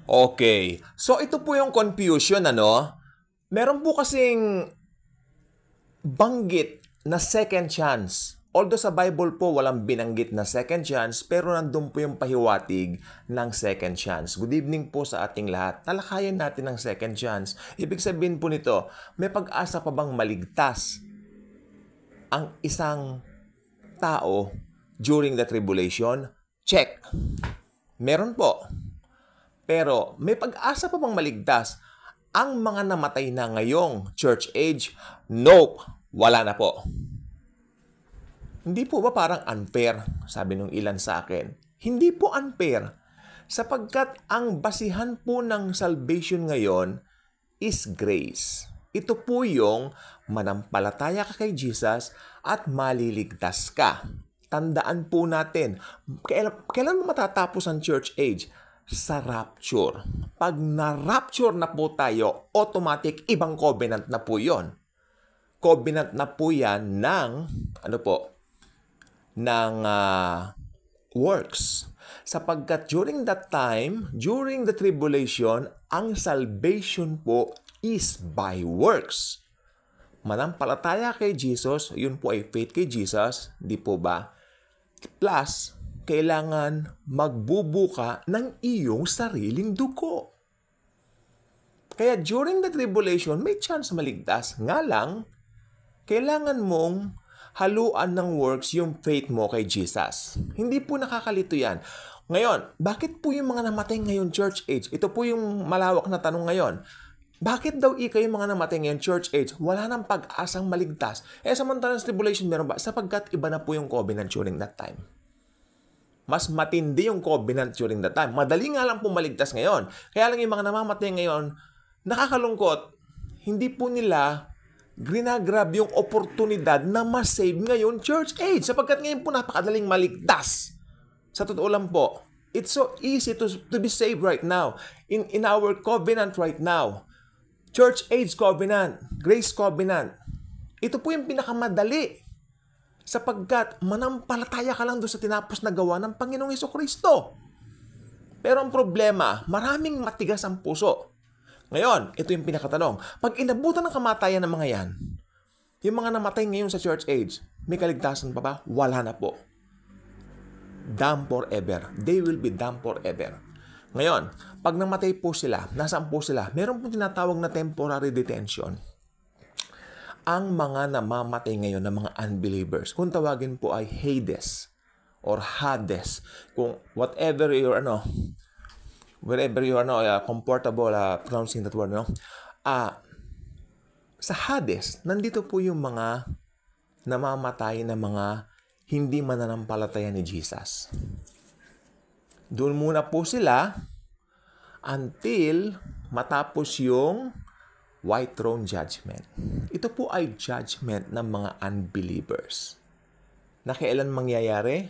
Okay. So ito po yung confusion, ano? Meron po kasing banggit na second chance. Although sa Bible po walang binanggit na second chance, pero nandun po yung pahiwatig ng second chance. Good evening po sa ating lahat. Talakayan natin ang second chance. Ibig sabihin po nito, may pag-asa pa bang maligtas ang isang tao during the tribulation? Check. Meron po. Pero may pag-asa pa bang maligtas ang mga namatay na ngayong church age? Nope. Wala na po. Hindi po ba parang unfair? Sabi nung ilan sa akin. Hindi po unfair. Sapagkat ang basihan po ng salvation ngayon is grace. Ito po yung manampalataya ka kay Jesus at maliligtas ka. Tandaan po natin, kailan matatapos ang church age? Sa rapture. Pag na-rapture na po tayo, automatic ibang covenant na po yon. Covenant na po yan ng, works. Sapagkat during that time, during the tribulation, ang salvation po is by works. Manampalataya kay Jesus, yun po ay faith kay Jesus, di po ba? Plus, kailangan magbubuka ng iyong sariling dugo. Kaya during the tribulation, may chance maligtas. Nga lang, kailangan mong haluan ng works yung faith mo kay Jesus. Hindi po nakakalito yan. Ngayon, bakit po yung mga namatay ngayon church age? Ito po yung malawak na tanong ngayon. Bakit daw yung mga namatay ngayon church age? Wala nang pag-asang maligtas. Samantalang tribulation meron ba? Sapagkat iba na po yung covenant during that time. Mas matindi yung covenant during that time. Madali nga lang po maligtas ngayon. Kaya lang yung mga namamatay ngayon, nakakalungkot, hindi po nila grinagrab yung oportunidad na ma-save ngayon church age. Sapagkat ngayon po napakadaling maligtas. Sa totoo lang po, it's so easy to be saved right now. In our covenant right now. Church age covenant, grace covenant. Ito po yung pinakamadali. Sapagkat manampalataya ka lang doon sa tinapos na gawa ng Panginoong Hesukristo. Pero ang problema, maraming matigas ang puso. Ngayon, ito yung pinakatanong. Pag inabutan ng kamatayan ng mga yan, yung mga namatay ngayon sa church age, may kaligtasan pa ba? Wala na po. Damned forever. They will be damned forever. Ngayon, pag namatay po sila, nasaan po sila? Meron po tinatawag na temporary detention. Ang mga namamatay ngayon ng mga unbelievers, kung tawagin po ay Hades or Hades, kung whatever your wherever you are comfortable pronouncing that word, sa Hades, nandito po yung mga namamatay na mga hindi mananampalataya ni Jesus. Doon muna po sila until matapos yung white throne judgment. Ito po ay judgment ng mga unbelievers. Na kailan mangyayari?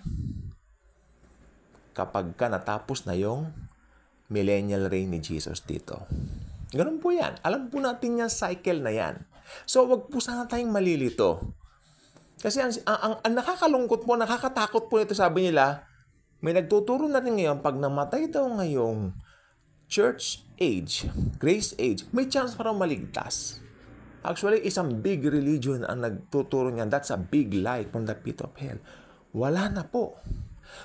Kapag natapos na yung millennial reign ni Jesus dito. Ganun po yan. Alam po natin yung cycle na yan. So, wag po sana tayong malilito. Kasi ang nakakalungkot po, nakakatakot po ito, sabi nila, may nagtuturo natin ngayon, pag namatay daw ngayong church age, grace age, may chance para maligtas. Actually, isang big religion ang nagtuturo niyan. That's a big lie from the pit of hell. Wala na po.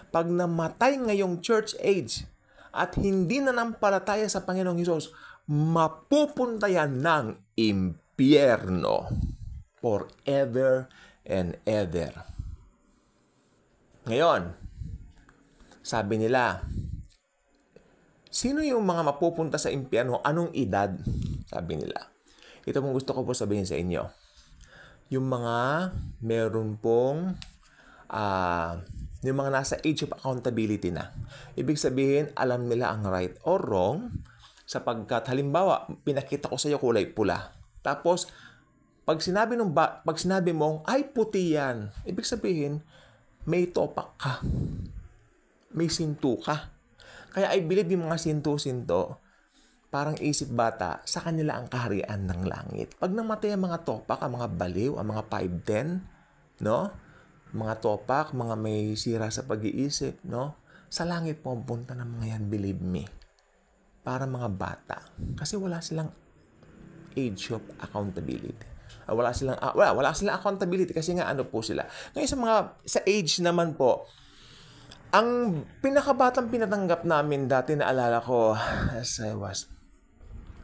Pag namatay ngayong church age, at hindi na nampalataya sa Panginoong Hesus, mapupunta yan ng impyerno forever and ever. Ngayon, sabi nila, sino yung mga mapupunta sa impyerno? Anong edad? Sabi nila. Ito pong gusto ko po sabihin sa inyo. Yung mga meron pong yung mga nasa age of accountability na. Ibig sabihin, alam nila ang right or wrong sapagkat halimbawa, pinakita ko sa iyo kulay pula. Tapos, pag sinabi mong, ay puti yan, ibig sabihin, may topak ka. May sinto ka. Kaya I believe yung mga sinto-sinto, parang isip bata, sa kanila ang kaharian ng langit. Pag namatay ang mga topak, ang mga baliw, ang mga 5'10", no? Mga topak, mga may sira sa pag-iisip, no? Sa langit po ang punta ng mga yan, believe me. para mga bata. Kasi wala silang age of accountability. Wala silang accountability kasi nga ano po sila. Ngayon sa age naman po, ang pinakabatang pinatanggap namin dati, naalala ko as I was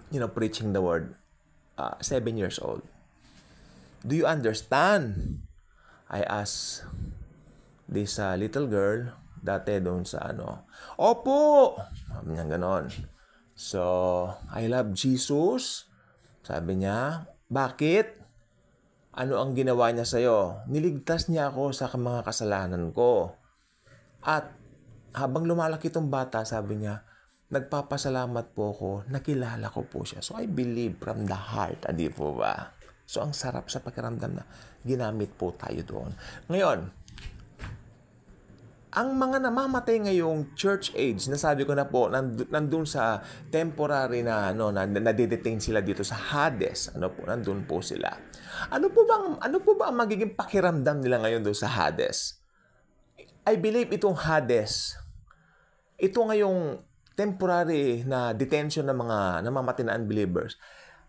preaching the word, 7 years old. Do you understand? I asked this little girl dati doon sa Opo! Sabi niya ganon. So, I love Jesus. Sabi niya, bakit? Ano ang ginawa niya sa'yo? Niligtas niya ako sa mga kasalanan ko. At habang lumalaki itong bata, sabi niya, nagpapasalamat po ako, nakilala ko po siya. So I believe from the heart, di po ba? So ang sarap sa pakiramdam na ginamit po tayo doon. Ngayon, ang mga namamatay ngayong church age, nasabi ko na po, nandun sa temporary na nade-detain sila dito sa Hades. Nandun po sila. Ano po ba ang magiging pakiramdam nila ngayon doon sa Hades? I believe itong Hades, ito ngayong temporary na detention ng mga namamatay na unbelievers,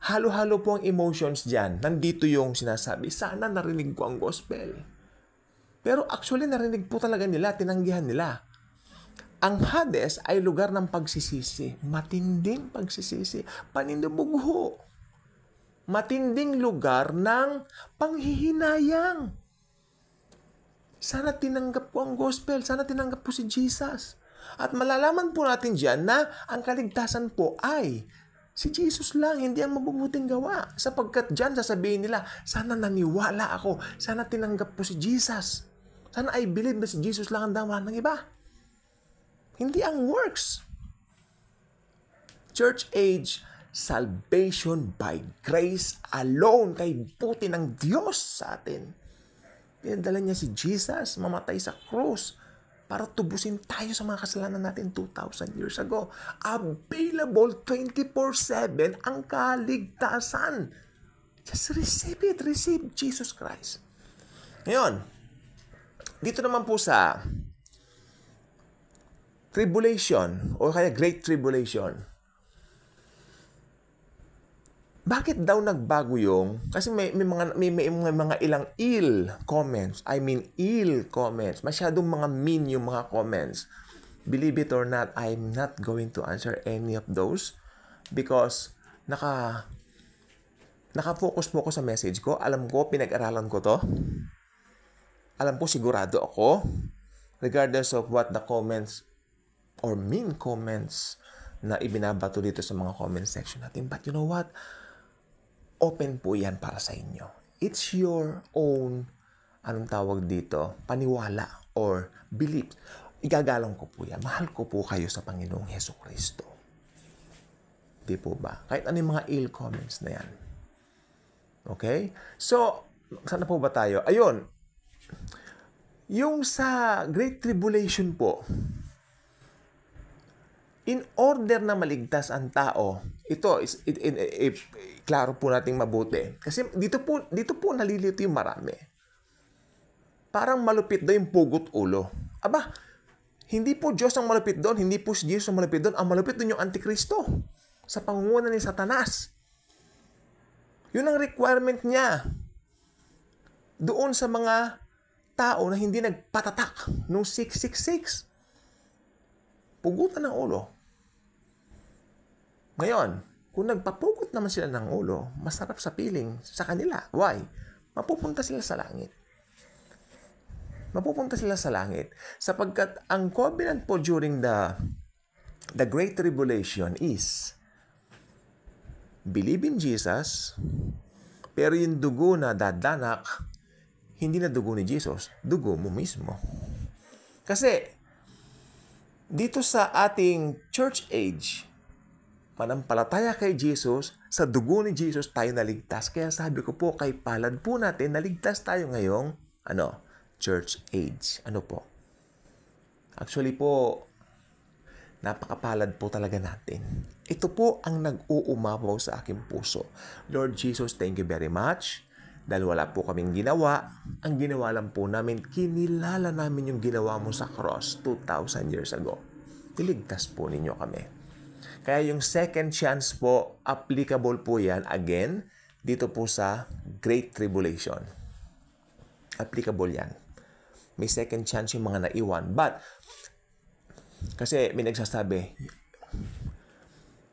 halo-halo po ang emotions dyan. Nandito yung sinasabi, sana narinig ko ang gospel. Pero actually narinig po talaga nila, tinanggihan nila. Ang Hades ay lugar ng pagsisisi. Matinding pagsisisi. Paninubugho. Matinding lugar ng panghihinayang. Sana tinanggap po ang gospel. Sana tinanggap po si Jesus. At malalaman po natin dyan na ang kaligtasan po ay si Jesus lang, hindi ang mabubuting gawa. Sapagkat dyan sasabihin nila, sana naniwala ako. Sana tinanggap po si Jesus. Sana I believe na si Jesus lang ang dawa ng iba. Hindi ang works. Church age, salvation by grace alone. Kay buti ng Diyos sa atin. Pinadala niya si Jesus, mamatay sa krus para tubusin tayo sa mga kasalanan natin 2,000 years ago. Available 24/7 ang kaligtasan. Just receive it. Receive Jesus Christ. Ngayon, dito naman po sa tribulation o kaya Great Tribulation, bakit daw nagbago yung? Kasi may mga ilang ill comments. Masyadong mga mean yung mga comments. Believe it or not, I'm not going to answer any of those because naka-focus po ako sa message ko. Alam ko, pinag-aralan ko to. Alam ko, sigurado ako, regardless of what the comments or mean comments na ibinabato dito sa mga comment section natin. But you know what? Open po yan para sa inyo. It's your own, paniwala or belief. Igagalang ko po yan. Mahal ko po kayo sa Panginoong Hesukristo. Di po ba? Kahit ano yung mga ill comments na yan. Okay? So, saan na po ba tayo? Ayun. Yung sa Great Tribulation po, in order na maligtas ang tao, ito, klaro po nating mabuti. Kasi dito po nalilito yung marami. Parang malupit daw yung pugot ulo. Aba, hindi po Diyos ang malupit doon, hindi po si Jesus ang malupit doon. Ang malupit doon yung Antikristo sa pangunguna ni Satanas. Yun ang requirement niya. Doon sa mga tao na hindi nagpatatak nung 666. Pugutan ng ulo. Ngayon, kung nagpapugot naman sila ng ulo, masarap sa piling sa kanila. Why? Mapupunta sila sa langit. Mapupunta sila sa langit. Sapagkat ang covenant po during the Great Tribulation is believe in Jesus, pero yung dugo na dadanak, hindi na dugo ni Jesus, dugo mo mismo. Kasi, dito sa ating church age, manampalataya kay Jesus, sa dugo ni Jesus tayo naligtas. Kaya sabi ko po, kay palad po natin, naligtas tayo ngayong, church age. Ano po? Actually po, napakapalad po talaga natin. Ito po ang nag-uumapaw sa aking puso. Lord Jesus, thank you very much. Dahil wala po kaming ginawa. Ang ginawa lang po namin, kinilala namin yung ginawa mo sa cross 2,000 years ago. Niligtas po ninyo kami. Kaya yung second chance po, applicable po yan, again, dito po sa Great Tribulation. Applicable yan. May second chance yung mga naiwan. But, kasi may nagsasabi,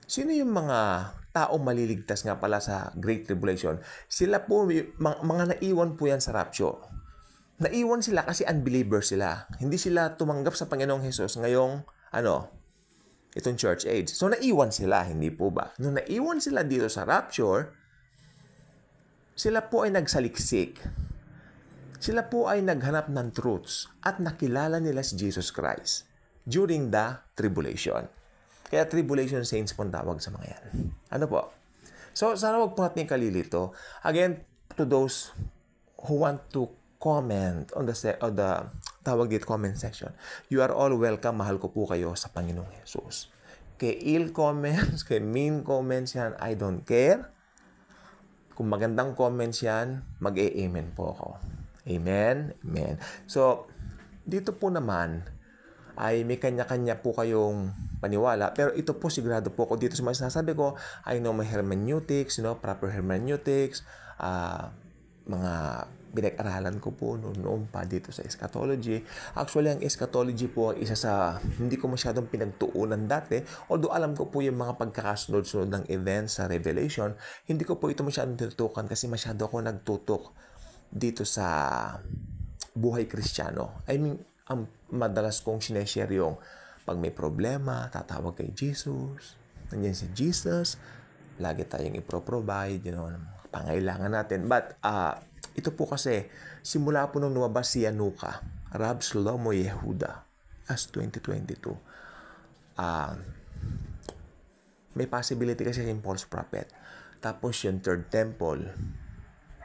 sino yung mga taong maliligtas nga pala sa Great Tribulation? Sila po, mga naiwan po yan sa rapture. Naiwan sila kasi unbelievers sila. Hindi sila tumanggap sa Panginoong Hesus ngayong, itong church age. So, naiwan sila, hindi po ba? Nung naiwan sila dito sa rapture, sila po ay nagsaliksik. Sila po ay naghanap ng truths at nakilala nila si Jesus Christ during the tribulation. Kaya tribulation saints po ang tawag sa mga yan. Ano po? So, sana wag po natin kalilito. Again, to those who want to comment on the tawag dito comment section, you are all welcome. Mahal ko po kayo sa Panginoong Jesus. Kay ill comments, kay mean comments yan, I don't care. Kung magandang comments yan, mag-amen po ako. Amen? Amen. So, dito po naman, ay may kanya-kanya po kayong paniwala. Pero ito po, sigurado po ako dito sa mga sinasabi ko, I know my hermeneutics, proper hermeneutics, mga pinag-aralan ko po noon pa dito sa eschatology. Actually, ang eschatology po ang isa sa hindi ko masyadong pinagtuunan dati. Although alam ko po yung mga pagkakasunod-sunod ng events sa Revelation, hindi ko po ito masyadong tinutukan kasi masyado ako nagtutok dito sa buhay Kristiyano. I mean, ang madalas kong sineshare yung pag may problema, tatawag kay Jesus. Nandiyan si Jesus. Lagi tayong ipro-provide, pangailangan natin. But, ito po kasi, simula po nung lumabas si Yanuka, Rab Shlomo Yehuda, as 2022, may possibility kasi yung false prophet. Tapos yung third temple,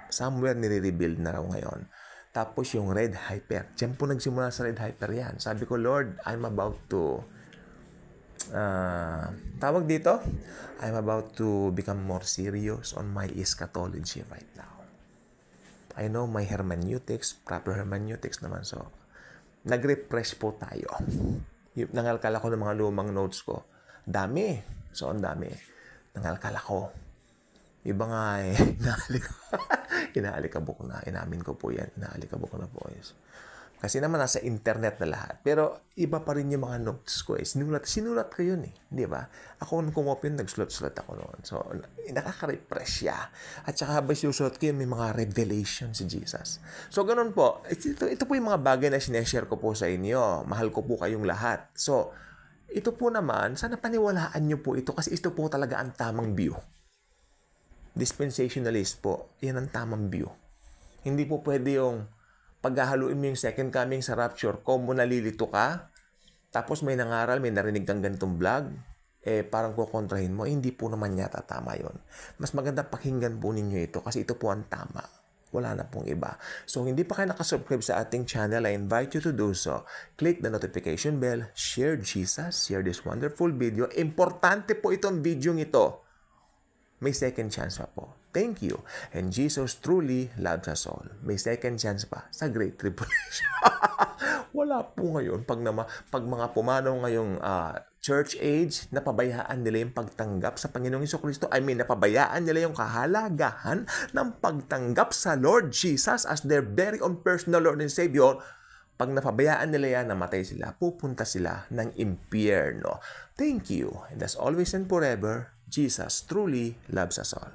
somewhere nire-rebuild na raw ngayon. Tapos yung red hyper. Diyan po nagsimula sa red hyper yan. Sabi ko, Lord, I'm about to tawag dito, I'm about to become more serious on my eschatology right now. I know my hermeneutics, proper hermeneutics naman. So, nag-refresh po tayo. Nangalkal ako ng mga lumang notes ko. Dami. So, ang dami. Nangalkal ako. Iba nga inaalikabok na. Inamin ko po yan. Inaalikabok na po. Yes. Kasi naman nasa internet na lahat. Pero iba pa rin yung mga notes ko. Sinulat ko yun eh. Di ba? Ako nung kumopin, nagsulat-sulat ako noon. So, nakaka-refresh siya. At saka habang sinusulat ko yun, may mga revelation si Jesus. So, ganun po. Ito po yung mga bagay na sineshare ko po sa inyo. Mahal ko po kayong lahat. So, ito po naman, sana paniwalaan nyo po ito kasi ito po talaga ang tamang view. Dispensationalist po, yan ang tamang view. Hindi po pwede yung paghahaluin mo yung second coming sa rapture, kung mo nalilito ka, tapos may nangaral, may narinig kang ganitong vlog, parang kukontrahin mo, hindi po naman yata tama yon. Mas maganda pakinggan po ninyo ito kasi ito po ang tama. Wala na pong iba. So, hindi pa kayo nakasubscribe sa ating channel, I invite you to do so. Click the notification bell, share Jesus, share this wonderful video. Importante po itong video ito. May second chance pa po. Thank you. And Jesus truly loves us all. May second chance pa sa Great Tribulation. Wala po ngayon. Pag mga pumanaw ngayong church age, napabayaan nila yung pagtanggap sa Panginoong Jesucristo. I mean, napabayaan nila yung kahalagahan ng pagtanggap sa Lord Jesus as their very own personal Lord and Savior. Pag napabayaan nila yan, namatay sila, pupunta sila ng impyerno. Thank you. And as always and forever, Jesus truly loves us all.